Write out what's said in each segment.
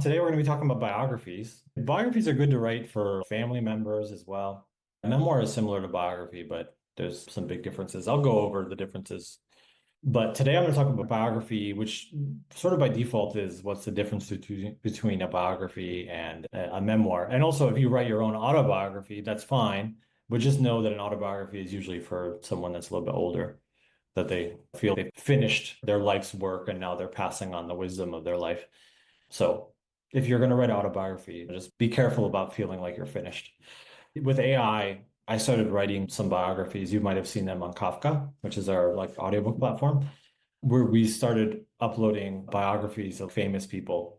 Today we're going to be talking about biographies. Biographies are good to write for family members as well. A memoir is similar to biography, but there's some big differences. I'll go over the differences. But today I'm going to talk about biography, which sort of by default is what's the difference between a biography and a memoir. And also, if you write your own autobiography, that's fine. But just know that an autobiography is usually for someone that's a little bit older, that they feel they've finished their life's work and now they're passing on the wisdom of their life. So if you're going to write autobiography, just be careful about feeling like you're finished. With I started writing some biographies. You might have seen them on Kafka, which is our like audiobook platform, where we started uploading biographies of famous people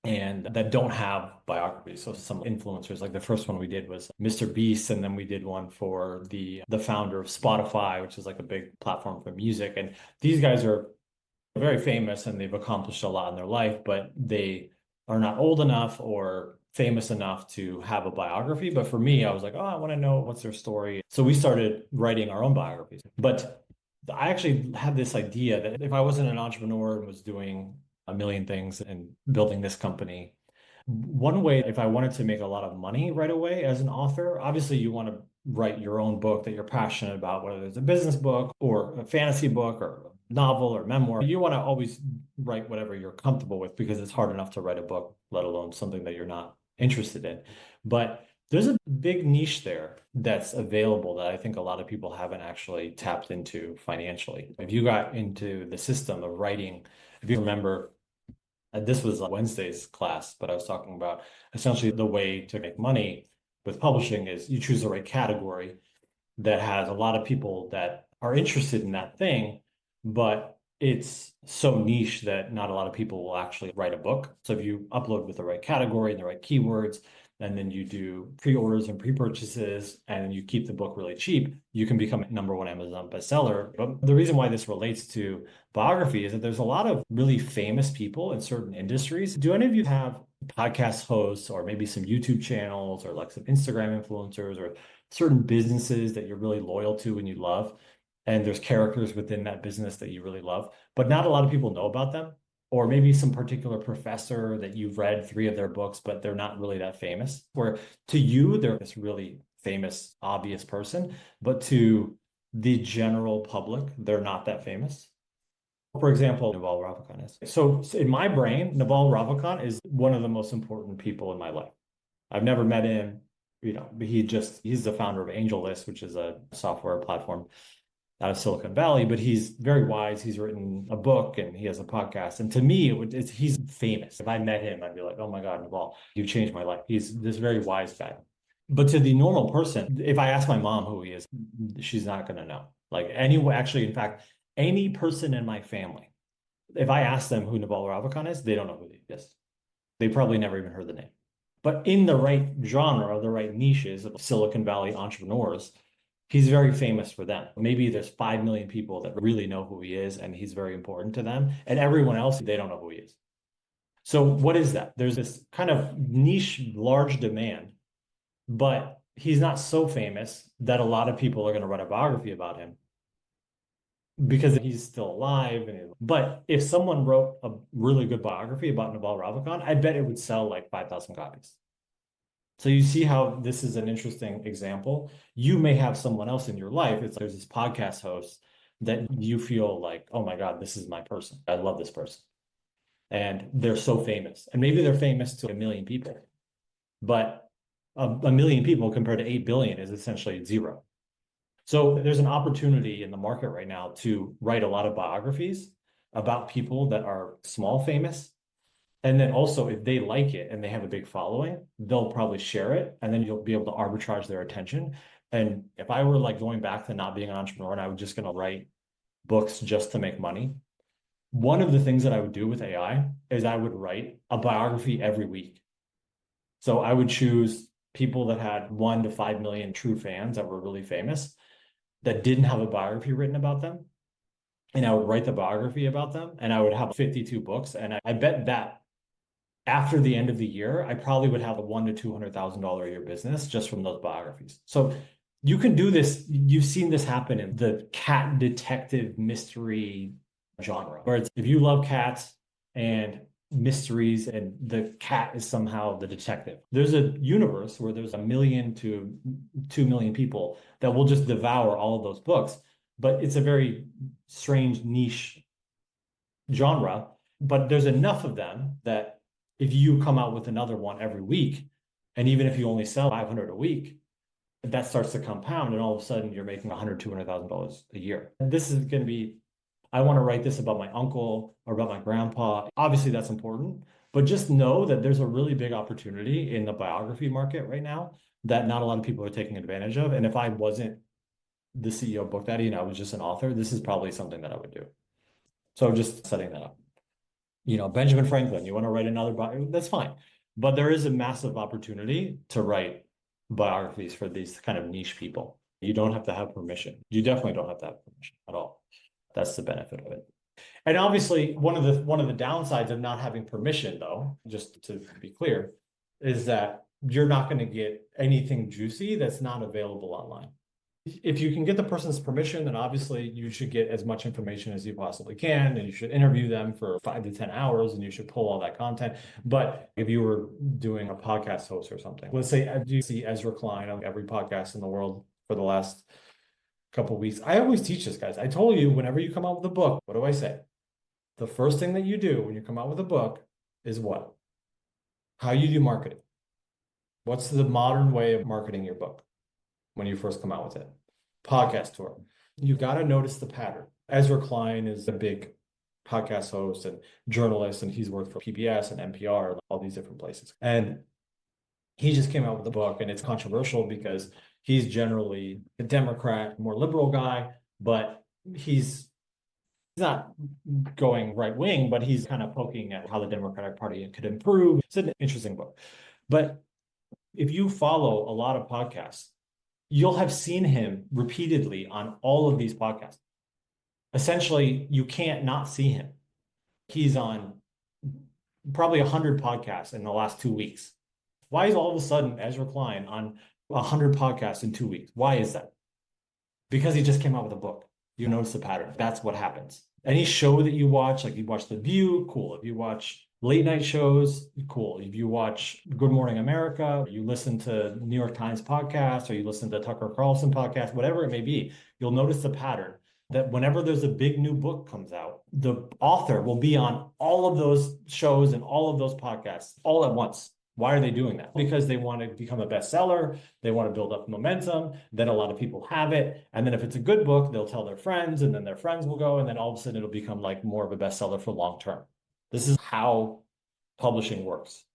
and that don't have biographies. So some influencers, like the first one we did was Mr. Beast, and then we did one for the founder of Spotify, which is like a big platform for music. And these guys are very famous and they've accomplished a lot in their life, but they are not old enough or famous enough to have a biography. But for me, I was like, oh, I want to know what's their story. So we started writing our own biographies. But I actually had this idea that if I wasn't an entrepreneur and was doing a million things and building this company, one way, if I wanted to make a lot of money right away as an author, obviously you want to write your own book that you're passionate about, whether it's a business book or a fantasy book or a novel or memoir. You want to always write whatever you're comfortable with because it's hard enough to write a book, let alone something that you're not interested in. But there's a big niche there that's available that I think a lot of people haven't actually tapped into financially. If you got into the system of writing, if you remember, this was Wednesday's class, but I was talking about essentially the way to make money with publishing is you choose the right category that has a lot of people that are interested in that thing, but it's so niche that not a lot of people will actually write a book. So if you upload with the right category and the right keywords, and then you do pre-orders and pre-purchases, and you keep the book really cheap, you can become a number one Amazon bestseller. But the reason why this relates to biography is that there's a lot of really famous people in certain industries. Do any of you have podcast hosts or maybe some YouTube channels or like some Instagram influencers or certain businesses that you're really loyal to and you love? And there's characters within that business that you really love, but not a lot of people know about them. Or maybe some particular professor that you've read three of their books, but they're not really that famous. Where to you, they're this really famous, obvious person, but to the general public, they're not that famous. For example, Naval Ravikant is. So in my brain, Naval Ravikant is one of the most important people in my life. I've never met him, but he's the founder of AngelList, which is a software platform out of Silicon Valley, but he's very wise. He's written a book and he has a podcast. And to me, he's famous. If I met him, I'd be like, oh my God, Naval, you changed my life. He's this very wise guy. But to the normal person, if I ask my mom who he is, she's not going to know. Actually, in fact, any person in my family, if I ask them who Naval Ravikant is, they don't know who he is. They probably never even heard the name. But in the right genre, the right niches of Silicon Valley entrepreneurs, he's very famous for them. Maybe there's 5 million people that really know who he is and he's very important to them. And everyone else, they don't know who he is. So what is that? There's this kind of niche, large demand, but he's not so famous that a lot of people are going to write a biography about him because he's still alive. But if someone wrote a really good biography about Naval Ravikant, I bet it would sell like 5,000 copies. So you see how this is an interesting example. You may have someone else in your life. It's like there's this podcast host that you feel like, oh my God, this is my person. I love this person. And they're so famous. And maybe they're famous to a million people, but a million people compared to 8 billion is essentially zero. So there's an opportunity in the market right now to write a lot of biographies about people that are small famous. And then also, if they like it and they have a big following, they'll probably share it, and then you'll be able to arbitrage their attention. And if I were like going back to not being an entrepreneur and I was just going to write books just to make money, one of the things that I would do with AI is I would write a biography every week. So I would choose people that had 1 to 5 million true fans that were really famous that didn't have a biography written about them. And I would write the biography about them, and I would have 52 books. And I bet that after the end of the year, I probably would have a $1 to $200,000 a year business just from those biographies. So you can do this. You've seen this happen in the cat detective mystery genre, where it's if you love cats and mysteries and the cat is somehow the detective. There's a universe where there's 1 million to 2 million people that will just devour all of those books, but it's a very strange niche genre. But there's enough of them that if you come out with another one every week, and even if you only sell 500 a week, that starts to compound, and all of a sudden you're making $100,000, $200,000 a year. And this is going to be, I want to write this about my uncle or about my grandpa. Obviously, that's important, but just know that there's a really big opportunity in the biography market right now that not a lot of people are taking advantage of. And if I wasn't the CEO of Book Daddy and I was just an author, this is probably something that I would do. So just setting that up. Benjamin Franklin, you want to write another biography? That's fine. But there is a massive opportunity to write biographies for these kind of niche people. You don't have to have permission. You definitely don't have to have permission at all. That's the benefit of it. And obviously, one of the downsides of not having permission, though, just to be clear, is that you're not going to get anything juicy that's not available online. If you can get the person's permission, then obviously you should get as much information as you possibly can, and you should interview them for 5 to 10 hours, and you should pull all that content. But if you were doing a podcast host or something, let's say I do see Ezra Klein on every podcast in the world for the last couple of weeks. I always teach this, guys. I told you, whenever you come out with a book, what do I say? The first thing that you do when you come out with a book is what? How you do marketing. What's the modern way of marketing your book when you first come out with it? Podcast tour. You got to notice the pattern. Ezra Klein is a big podcast host and journalist, and he's worked for PBS and NPR and all these different places. And he just came out with a book, and it's controversial because he's generally a Democrat, more liberal guy, but he's not going right wing, but he's kind of poking at how the Democratic Party could improve. It's an interesting book. But if you follow a lot of podcasts, you'll have seen him repeatedly on all of these podcasts. Essentially, you can't not see him. He's on probably 100 podcasts in the last 2 weeks. Why is all of a sudden Ezra Klein on 100 podcasts in 2 weeks? Why is that? Because he just came out with a book. You notice the pattern. That's what happens. Any show that you watch, like you watch The View, cool. If you watch late night shows, cool. If you watch Good Morning America, or you listen to New York Times podcast, or you listen to Tucker Carlson podcast, whatever it may be, you'll notice the pattern that whenever there's a big new book comes out, the author will be on all of those shows and all of those podcasts all at once. Why are they doing that? Because they want to become a bestseller. They want to build up momentum. Then a lot of people have it. And then if it's a good book, they'll tell their friends, and then their friends will go. And then all of a sudden it'll become like more of a bestseller for long term. This is how publishing works.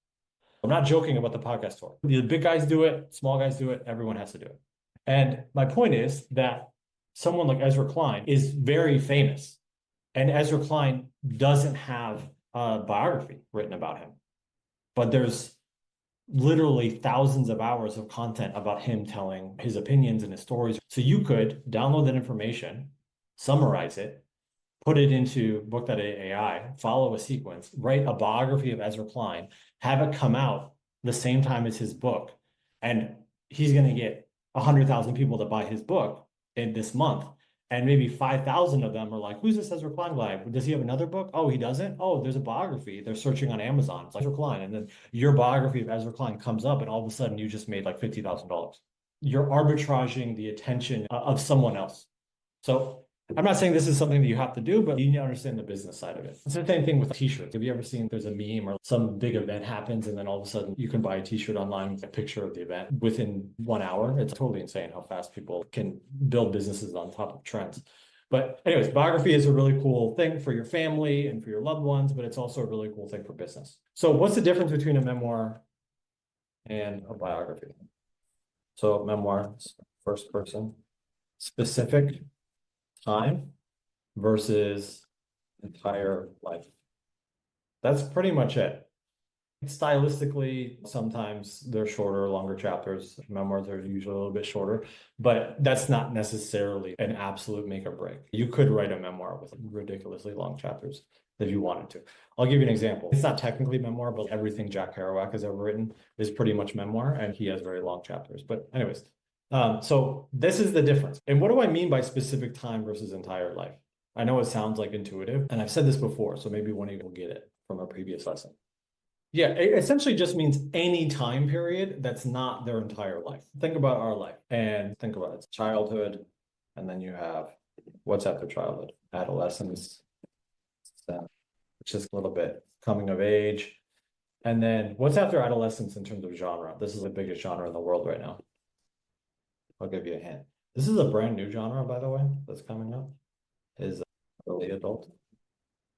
I'm not joking about the podcast tour. The big guys do it, small guys do it, everyone has to do it. And my point is that someone like Ezra Klein is very famous. And Ezra Klein doesn't have a biography written about him. But there's literally thousands of hours of content about him telling his opinions and his stories. So you could download that information, summarize it, put it into Book.AI, follow a sequence, write a biography of Ezra Klein, have it come out the same time as his book, and he's going to get 100,000 people to buy his book in this month. And maybe 5,000 of them are like, who's this Ezra Klein guy? Does he have another book? Oh, he doesn't? Oh, there's a biography. They're searching on Amazon. It's like Ezra Klein. And then your biography of Ezra Klein comes up, and all of a sudden you just made like $50,000. You're arbitraging the attention of someone else. So I'm not saying this is something that you have to do, but you need to understand the business side of it. It's the same thing with t-shirts. Have you ever seen there's a meme or some big event happens, and then all of a sudden you can buy a t-shirt online with a picture of the event within 1 hour? It's totally insane how fast people can build businesses on top of trends. But anyways, biography is a really cool thing for your family and for your loved ones, but it's also a really cool thing for business. So what's the difference between a memoir and a biography? So memoir, first person, specific time versus entire life. That's pretty much it. Stylistically, sometimes they're shorter, longer chapters. Memoirs are usually a little bit shorter, but that's not necessarily an absolute make or break. You could write a memoir with ridiculously long chapters if you wanted to. I'll give you an example. It's not technically memoir, but everything Jack Kerouac has ever written is pretty much memoir, and he has very long chapters. But anyways, so this is the difference. And what do I mean by specific time versus entire life? I know it sounds like intuitive, and I've said this before, so maybe one of you will get it. from a previous lesson. Yeah, it essentially just means any time period that's not their entire life. Think about our life and think about it. Childhood, and then you have what's after childhood, adolescence, which is a little bit coming of age. And then what's after adolescence in terms of genre? This is the biggest genre in the world right now. I'll give you a hint. This is a brand new genre, by the way, that's coming up, is early adult.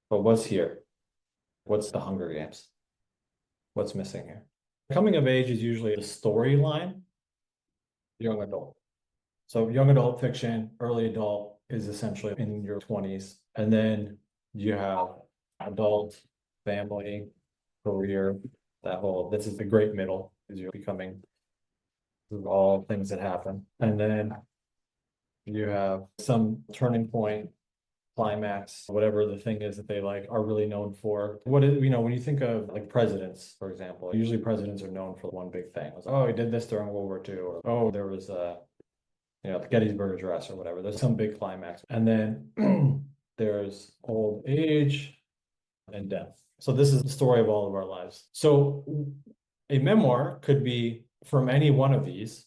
But what's here? What's the Hunger Games? What's missing here? Coming of age is usually the storyline, young adult. So young adult fiction, early adult is essentially in your 20s. And then you have adult, family, career, this is the great middle, is you're becoming all things that happen. And then you have some turning point, climax, whatever the thing is that they like are really known for. What is, when you think of like presidents, for example, usually presidents are known for one big thing. It's, oh, he did this during World War II, or oh, there was the Gettysburg Address or whatever. There's some big climax. And then there's old age and death. So this is the story of all of our lives. So a memoir could be from any one of these.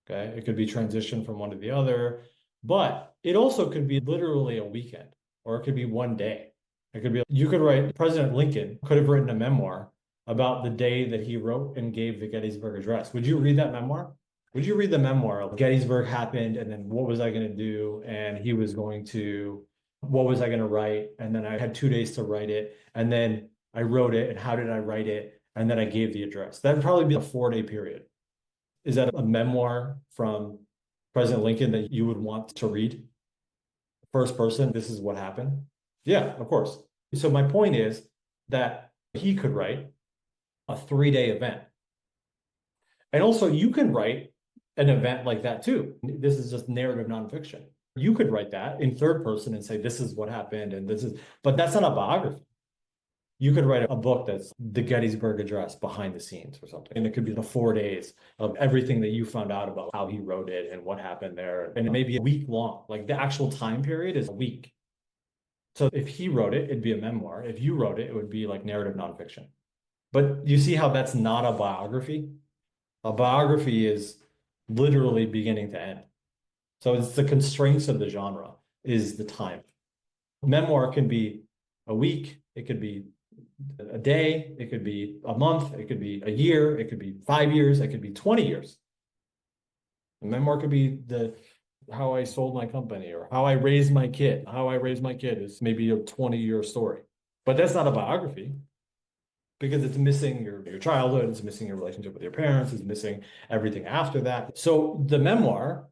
Okay. It could be transition from one to the other, but it also could be literally a weekend, or it could be one day. It could be, you could write, President Lincoln could have written a memoir about the day that he wrote and gave the Gettysburg Address. Would you read that memoir? Would you read the memoir of Gettysburg happened, and then what was I going to do? And he was going to, what was I going to write? And then I had 2 days to write it. And then I wrote it, and how did I write it? And then I gave the address. That'd probably be a 4-day period. Is that a memoir from President Lincoln that you would want to read? First person, this is what happened? Yeah, of course. So my point is that he could write a 3-day event. And also you can write an event like that too. This is just narrative nonfiction. You could write that in third person and say, this is what happened, and this is, but that's not a biography. You could write a book that's the Gettysburg Address behind the scenes or something. And it could be the 4 days of everything that you found out about how he wrote it and what happened there. And it may be a week long, like the actual time period is a week. So if he wrote it, it'd be a memoir. If you wrote it, it would be like narrative nonfiction. But you see how that's not a biography? A biography is literally beginning to end. So it's the constraints of the genre is the time. Memoir can be a week, it could be a day, it could be a month, it could be a year, it could be 5 years, it could be 20 years. A memoir could be how I sold my company or how I raised my kid. How I raised my kid is maybe a 20-year story. But that's not a biography because it's missing your childhood, it's missing your relationship with your parents, it's missing everything after that. So the memoir,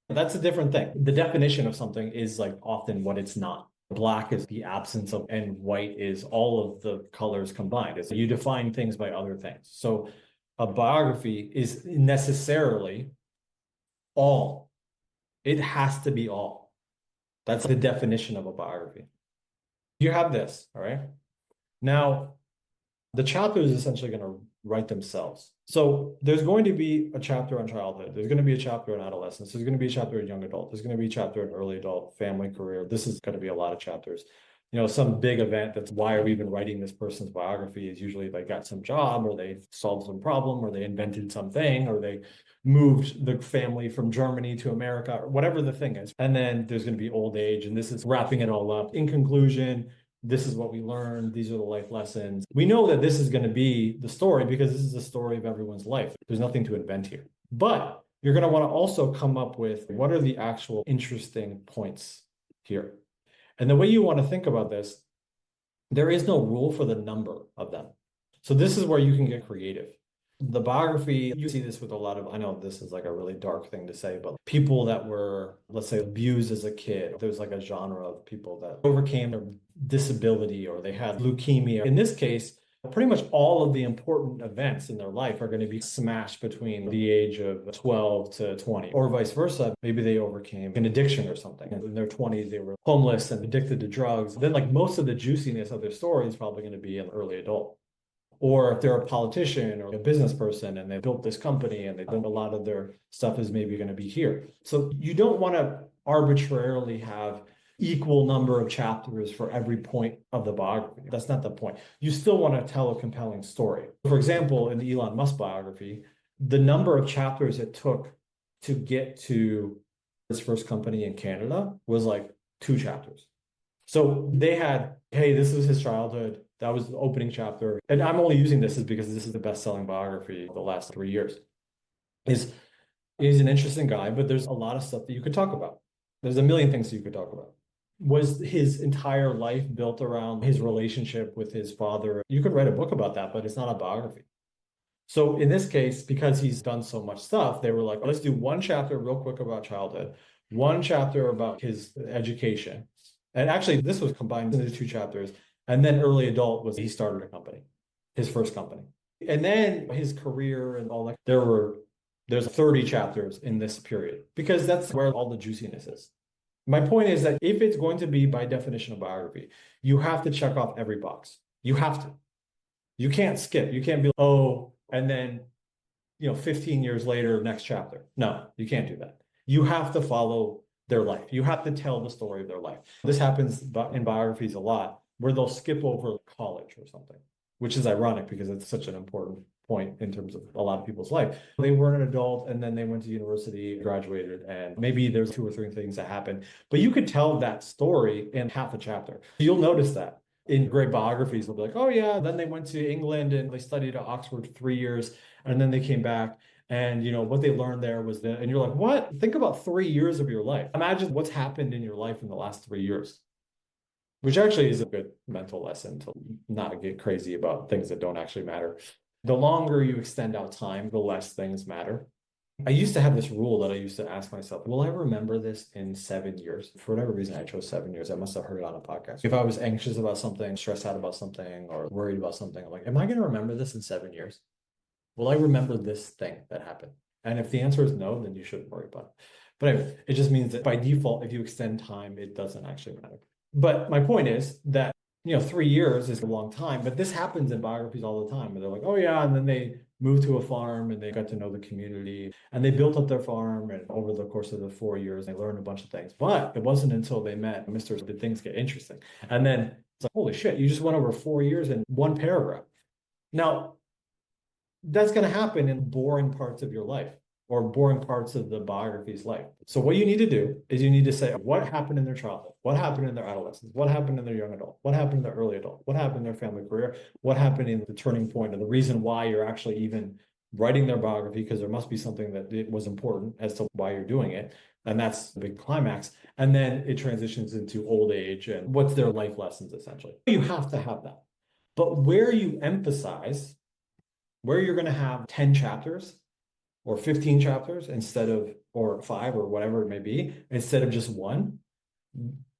that's a different thing. The definition of something is like often what it's not. Black is the absence of, and white is all of the colors combined. It's, you define things by other things. So a biography is necessarily all. It has to be all. That's the definition of a biography. You have this, all right? Now, the chapter is essentially going to write themselves. So there's going to be a chapter on childhood. There's going to be a chapter on adolescence. There's going to be a chapter in young adult. There's going to be a chapter in early adult, family, career. This is going to be a lot of chapters. Some big event that's why are we even writing this person's biography is usually they got some job or they solved some problem or they invented something or they moved the family from Germany to America or whatever the thing is. And then there's going to be old age, and this is wrapping it all up. In conclusion, this is what we learned. These are the life lessons. We know that this is going to be the story because this is the story of everyone's life. There's nothing to invent here. But you're going to want to also come up with what are the actual interesting points here. And the way you want to think about this, there is no rule for the number of them. So this is where you can get creative. The biography, you see this with a lot of, I know this is like a really dark thing to say, but people that were, let's say, abused as a kid. There's like a genre of people that overcame their disability or they had leukemia. In this case, pretty much all of the important events in their life are going to be smashed between the age of 12 to 20, or vice versa. Maybe they overcame an addiction or something. In their 20s, they were homeless and addicted to drugs. Then like most of the juiciness of their story is probably going to be an early adult. Or if they're a politician or a business person and they built this company and they done a lot of their stuff is maybe going to be here. So you don't want to arbitrarily have equal number of chapters for every point of the biography. That's not the point. You still want to tell a compelling story. For example, in the Elon Musk biography, the number of chapters it took to get to his first company in Canada was like 2 chapters. So they had, hey, this was his childhood. That was the opening chapter. And I'm only using this is because this is the best-selling biography of the last 3 years. He's an interesting guy, but there's a lot of stuff that you could talk about. There's a million things you could talk about. Was his entire life built around his relationship with his father? You could write a book about that, but it's not a biography. So in this case, because he's done so much stuff, they were like, let's do 1 chapter real quick about childhood, 1 chapter about his education. And actually, this was combined into 2 chapters. And then early adult was he started a company, his first company. And then his career and all that. There's 30 chapters in this period because that's where all the juiciness is. My point is that if it's going to be by definition a biography, you have to check off every box. You have to. You can't skip. You can't be, oh, and then, 15 years later, next chapter. No, you can't do that. You have to follow their life. You have to tell the story of their life. This happens in biographies a lot where they'll skip over college or something, which is ironic because it's such an important point in terms of a lot of people's life. They were an adult and then they went to university, graduated, and maybe there's 2 or 3 things that happened, but you could tell that story in half a chapter. You'll notice that in great biographies, they'll be like, oh yeah, then they went to England and they studied at Oxford for 3 years, and then they came back. And what they learned there was that, and you're like, what? Think about 3 years of your life. Imagine what's happened in your life in the last 3 years, which actually is a good mental lesson to not get crazy about things that don't actually matter. The longer you extend out time, the less things matter. I used to have this rule that I used to ask myself, will I remember this in 7 years? For whatever reason, I chose 7 years. I must have heard it on a podcast. If I was anxious about something, stressed out about something, or worried about something, I'm like, am I going to remember this in 7 years? Will I remember this thing that happened? And if the answer is no, then you shouldn't worry about it. But anyway, it just means that by default, if you extend time, it doesn't actually matter. But my point is that 3 years is a long time, but this happens in biographies all the time. And they're like, oh yeah, and then they moved to a farm and they got to know the community and they built up their farm. And over the course of the 4 years, they learned a bunch of things. But it wasn't until they met Mr. Did things get interesting. And then it's like, holy shit, you just went over 4 years in 1 paragraph. Now, that's going to happen in boring parts of your life or boring parts of the biography's life. So what you need to do is you need to say what happened in their childhood, what happened in their adolescence, what happened in their young adult, what happened in their early adult, what happened in their family career, what happened in the turning point, and the reason why you're actually even writing their biography, because there must be something that it was important as to why you're doing it. And that's the big climax. And then it transitions into old age and what's their life lessons, essentially. You have to have that. But where you emphasize, where you're going to have 10 chapters or 15 chapters or 5 or whatever it may be, instead of just 1,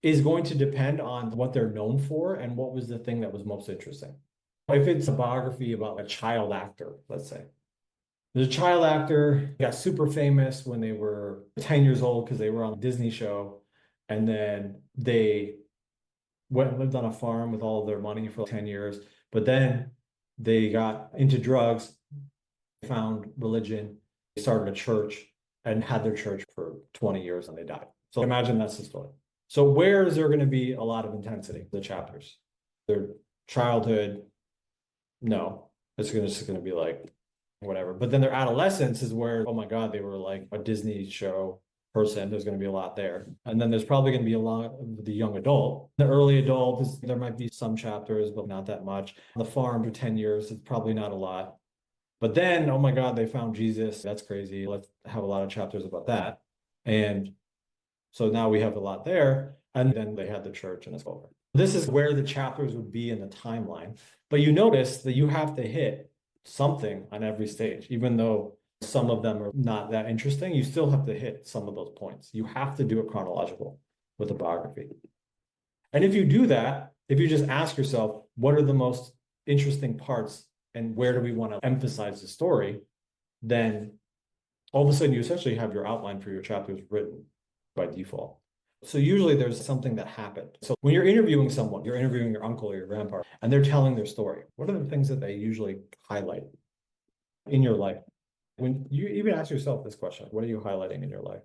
is going to depend on what they're known for and what was the thing that was most interesting. If it's a biography about a child actor, let's say, there's a child actor got super famous when they were 10 years old because they were on a Disney show, and then they went and lived on a farm with all of their money for 10 years, but then they got into drugs, found religion, they started a church and had their church for 20 years and they died. So imagine that's the story. So where is there going to be a lot of intensity? The chapters. Their childhood, no. It's just going to be like whatever. But then their adolescence is where, oh my God, they were like a Disney show person. There's going to be a lot there. And then there's probably going to be a lot of the young adult. The early adult, there might be some chapters, but not that much. The farm for 10 years, it's probably not a lot. But then, oh my God, they found Jesus. That's crazy. Let's have a lot of chapters about that. And so now we have a lot there. And then they had the church and it's over. This is where the chapters would be in the timeline. But you notice that you have to hit something on every stage, even though some of them are not that interesting, you still have to hit some of those points. You have to do it chronological with a biography. And if you do that, if you just ask yourself, what are the most interesting parts and where do we want to emphasize the story, then all of a sudden you essentially have your outline for your chapters written by default. So usually there's something that happened. So when you're interviewing someone, you're interviewing your uncle or your grandpa, and they're telling their story, what are the things that they usually highlight in your life? When you even ask yourself this question, what are you highlighting in your life?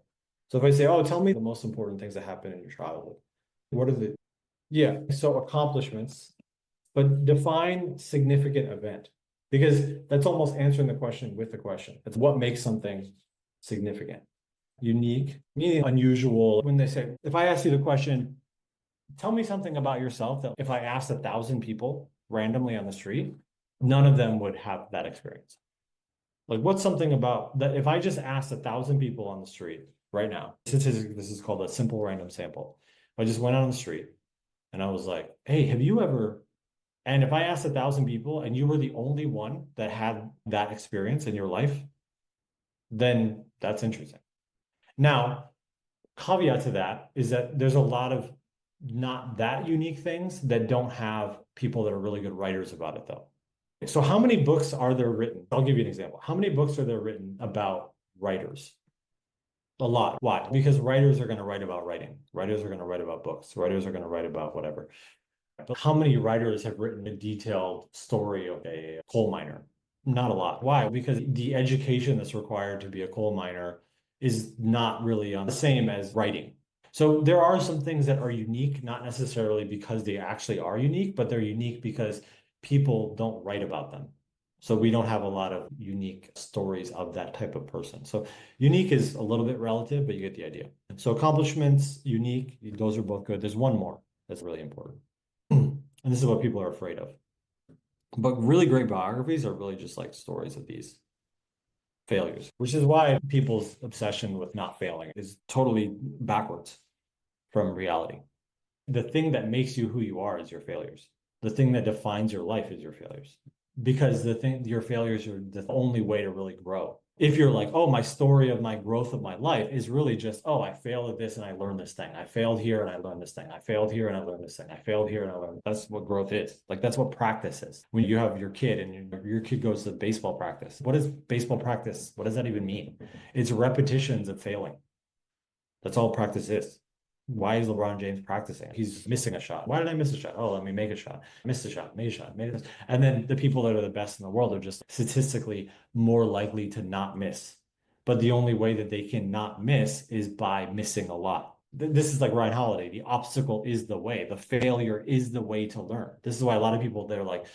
So if I say, oh, tell me the most important things that happened in your childhood, What are the, yeah, so accomplishments, but define significant event because that's almost answering the question with the question. It's what makes something significant. Unique, meaning unusual. When they say, if I ask you the question, tell me something about yourself that if I asked 1,000 people randomly on the street, none of them would have that experience. Like, what's something about that? If I just asked 1,000 people on the street right now, this is called a simple random sample. I just went on the street and I was like, hey, have you ever, and if I asked 1,000 people and you were the only one that had that experience in your life, then that's interesting. Now, caveat to that is that there's a lot of not that unique things that don't have people that are really good writers about it, though. So, how many books are there written? I'll give you an example. How many books are there written about writers? A lot. Why? Because writers are going to write about writing. Writers are going to write about books. Writers are going to write about whatever. But how many writers have written a detailed story of a coal miner? Not a lot. Why? Because the education that's required to be a coal miner is not really on the same as writing. So there are some things that are unique, not necessarily because they actually are unique, but they're unique because people don't write about them. So we don't have a lot of unique stories of that type of person. So unique is a little bit relative, but you get the idea. So accomplishments, unique, those are both good. There's one more that's really important. And this is what people are afraid of. But really great biographies are really just like stories of these failures, which is why people's obsession with not failing is totally backwards from reality. The thing that makes you who you are is your failures. The thing that defines your life is your failures. Because your failures are the only way to really grow. If you're like, oh, my story of my growth of my life is really just, oh, I failed at this and I learned this thing. I failed here and I learned this thing. I failed here and I learned this thing. I failed here and I learned. That's what growth is. Like, that's what practice is. When you have your kid and your kid goes to baseball practice, what is baseball practice? What does that even mean? It's repetitions of failing. That's all practice is. Why is LeBron James practicing? He's missing a shot. Why did I miss a shot? Oh, let me make a shot. Missed a shot, made a shot, made it. And then the people that are the best in the world are just statistically more likely to not miss. But the only way that they can not miss is by missing a lot. This is like Ryan Holiday. The obstacle is the way. The failure is the way to learn. This is why a lot of people, they're like,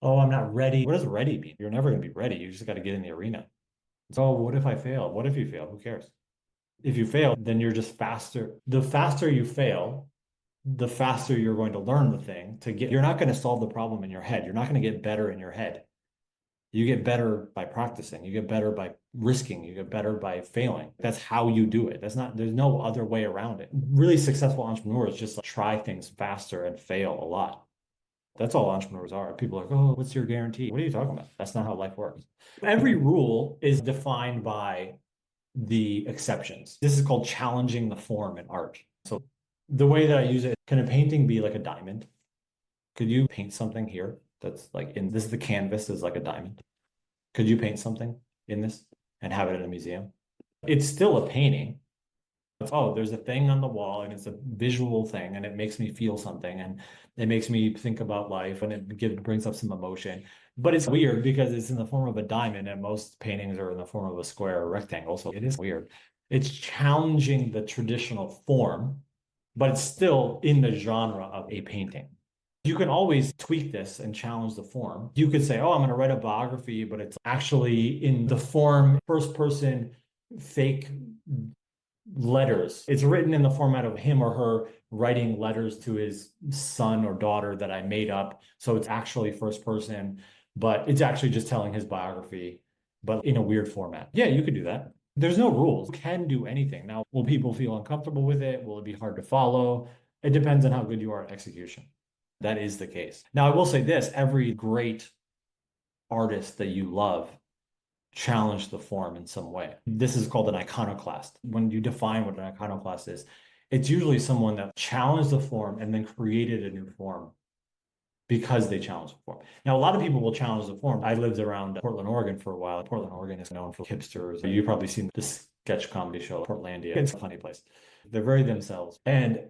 oh, I'm not ready. What does ready mean? You're never going to be ready. You just got to get in the arena. So what if I fail? What if you fail? Who cares? If you fail, then you're just faster. The faster you fail, the faster you're going to learn the thing to get. You're not going to solve the problem in your head. You're not going to get better in your head. You get better by practicing. You get better by risking. You get better by failing. That's how you do it. There's no other way around it. Really successful entrepreneurs just try things faster and fail a lot. That's all entrepreneurs are. People are like, oh, what's your guarantee? What are you talking about? That's not how life works. Every rule is defined by the exceptions. This is called challenging the form in art. So the way that I use it, can a painting be like a diamond? Could you paint something here that's like in this is the canvas is like a diamond? Could you paint something in this and have it in a museum? It's still a painting. Oh, there's a thing on the wall and it's a visual thing and it makes me feel something and it makes me think about life and it brings up some emotion. But it's weird because it's in the form of a diamond and most paintings are in the form of a square or rectangle. So it is weird. It's challenging the traditional form, but it's still in the genre of a painting. You can always tweak this and challenge the form. You could say, oh, I'm going to write a biography, but it's actually in the form first person fake letters. It's written in the format of him or her writing letters to his son or daughter that I made up. So it's actually first person, but it's actually just telling his biography, but in a weird format. Yeah, you could do that. There's no rules. You can do anything. Now, will people feel uncomfortable with it? Will it be hard to follow? It depends on how good you are at execution. That is the case. Now, I will say this, every great artist that you love challenge the form in some way. This is called an iconoclast. When you define what an iconoclast is, it's usually someone that challenged the form and then created a new form because they challenged the form. Now, a lot of people will challenge the form. I lived around Portland, Oregon for a while. Portland, Oregon is known for hipsters. You've probably seen the sketch comedy show, Portlandia. It's a funny place. They're very themselves. And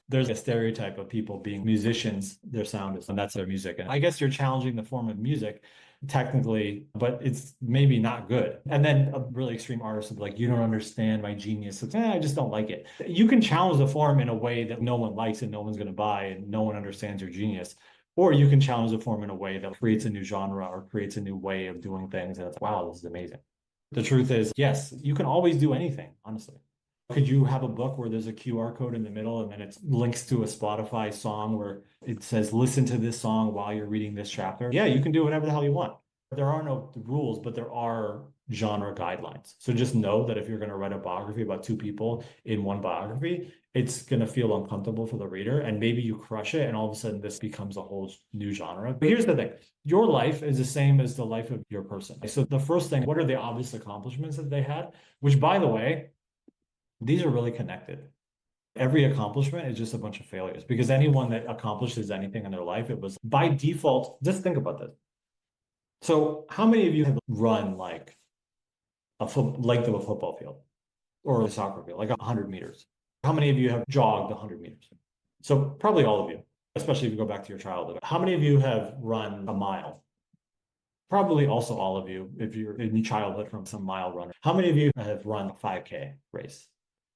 there's a stereotype of people being musicians. Their sound is, and that's their music. And I guess you're challenging the form of music technically, but it's maybe not good. And then a really extreme artist would be like, you don't understand my genius. It's, I just don't like it. You can challenge the form in a way that no one likes and no one's going to buy and no one understands your genius. Or you can challenge the form in a way that creates a new genre or creates a new way of doing things. And it's, wow, this is amazing. The truth is, yes, you can always do anything, honestly. Could you have a book where there's a QR code in the middle and then it links to a Spotify song where it says, listen to this song while you're reading this chapter? Yeah, you can do whatever the hell you want. There are no rules, but there are genre guidelines. So just know that if you're going to write a biography about two people in one biography, it's going to feel uncomfortable for the reader. And maybe you crush it and all of a sudden this becomes a whole new genre. But here's the thing. Your life is the same as the life of your person. So the first thing, what are the obvious accomplishments that they had? Which, by the way, these are really connected. Every accomplishment is just a bunch of failures because anyone that accomplishes anything in their life, it was by default. Just think about this. So how many of you have run like a length of a football field or a soccer field, like 100 meters? How many of you have jogged 100 meters? So probably all of you, especially if you go back to your childhood. How many of you have run a mile? Probably also all of you, if you're in your childhood from some mile runner. How many of you have run a 5K race?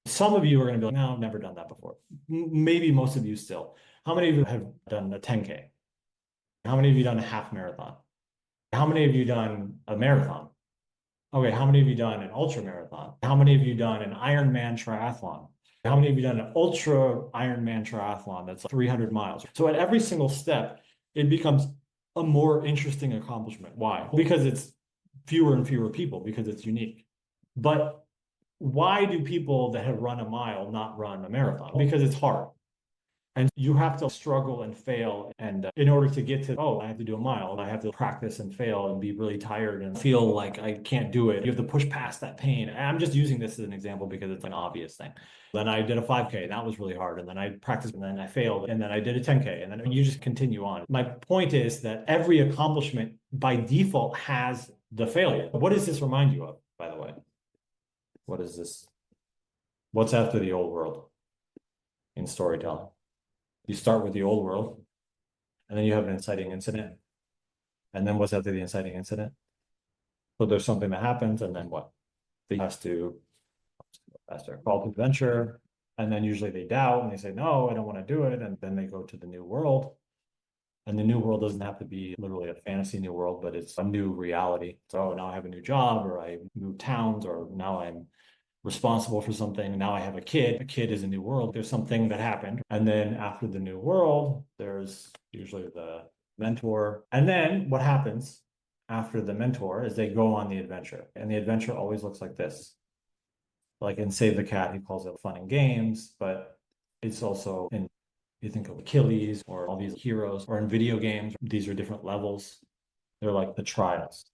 Some of you are going to be like, no, I've never done that before. Maybe most of you still. How many of you have done a 10K? How many of you done a half marathon? How many of you done a marathon? Okay, how many of you done an ultra marathon? How many of you done an Ironman triathlon? How many of you done an ultra Ironman triathlon that's 300 miles? So at every single step, it becomes a more interesting accomplishment. Why? Because it's fewer and fewer people, because it's unique. But why do people that have run a mile not run a marathon? Because it's hard. And you have to struggle and fail. And in order to get to, oh, I have to do a mile, I have to practice and fail and be really tired and feel like I can't do it. You have to push past that pain. And I'm just using this as an example because it's an obvious thing. Then I did a 5K. That was really hard. And then I practiced and then I failed. And then I did a 10K. And then you just continue on. My point is that every accomplishment by default has the failure. What does this remind you of, by the way? What is this? What's after the old world in storytelling? You start with the old world, and then you have an inciting incident. And then what's after the inciting incident? So there's something that happens, and then what? They has to call to adventure, and then usually they doubt and they say, no, I don't want to do it. And then they go to the new world. And the new world doesn't have to be literally a fantasy new world, but it's a new reality. So now I have a new job, or I moved towns, or now I'm responsible for something. Now I have a kid. A kid is a new world. There's something that happened. And then after the new world, there's usually the mentor. And then what happens after the mentor is they go on the adventure. And the adventure always looks like this. Like in Save the Cat, he calls it fun and games, but it's also in, you think of Achilles or all these heroes, or in video games, these are different levels. They're like the trials.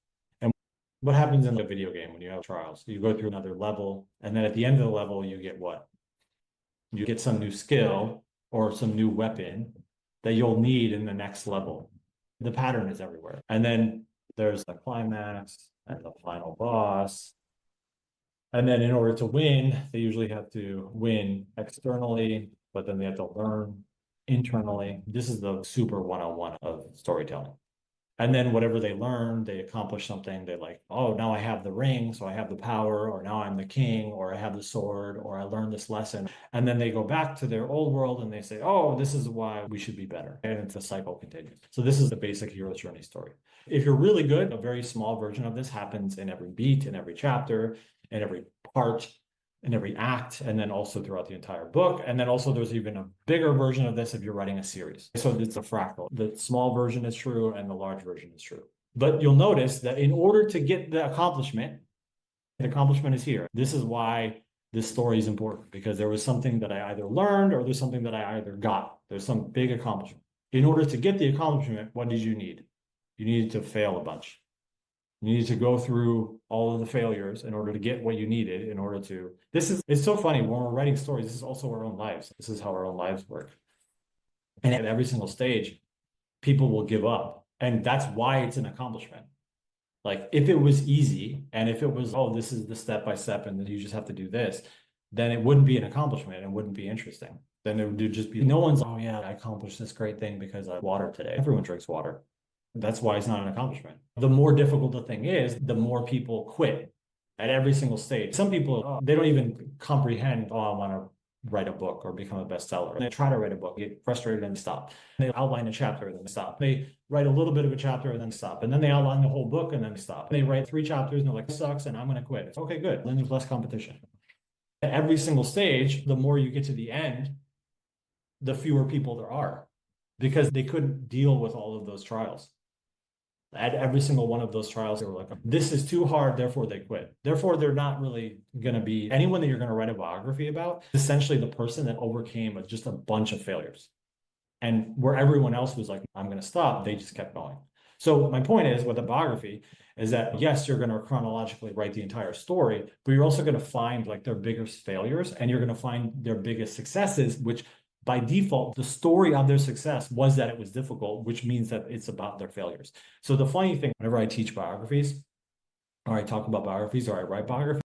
What happens in a video game when you have trials? You go through another level, and then at the end of the level, you get what? You get some new skill or some new weapon that you'll need in the next level. The pattern is everywhere. And then there's the climax and the final boss. And then in order to win, they usually have to win externally, but then they have to learn internally. This is the super 101 of storytelling. And then whatever they learn, they accomplish something. They like, oh, now I have the ring, so I have the power, or now I'm the king, or I have the sword, or I learned this lesson. And then they go back to their old world and they say, oh, this is why we should be better. And the cycle continues. So this is the basic hero's journey story. If you're really good, a very small version of this happens in every beat, in every chapter, in every part, in every act, and then also throughout the entire book. And then also there's even a bigger version of this if you're writing a series. So it's a fractal. The small version is true and the large version is true. But you'll notice that in order to get the accomplishment is here. This is why this story is important, because there was something that I either learned or there's something that I either got. There's some big accomplishment. In order to get the accomplishment, what did you need? You needed to fail a bunch. You need to go through all of the failures in order to get what you needed in order to. It's so funny when we're writing stories. This is also our own lives. This is how our own lives work. And at every single stage, people will give up. And that's why it's an accomplishment. Like if it was easy and if it was, oh, this is the step by step and then you just have to do this, then it wouldn't be an accomplishment. It wouldn't be interesting. Then it would just be, no one's, oh yeah, I accomplished this great thing because I had water today. Everyone drinks water. That's why it's not an accomplishment. The more difficult the thing is, the more people quit at every single stage. Some people, they don't even comprehend, oh, I want to write a book or become a bestseller. They try to write a book, get frustrated and stop. They outline a chapter and then stop. They write a little bit of a chapter and then stop. And then they outline the whole book and then stop. They write 3 chapters and they're like, this sucks and I'm going to quit. It's okay, good. Then there's less competition. At every single stage, the more you get to the end, the fewer people there are because they couldn't deal with all of those trials. At every single one of those trials, they were like, this is too hard, therefore they quit. Therefore, they're not really going to be anyone that you're going to write a biography about, essentially the person that overcame just a bunch of failures. And where everyone else was like, I'm going to stop, they just kept going. So my point is with a biography is that, yes, you're going to chronologically write the entire story, but you're also going to find like their biggest failures and you're going to find their biggest successes, which by default, the story of their success was that it was difficult, which means that it's about their failures. So the funny thing, whenever I teach biographies, or I talk about biographies, or I write biographies,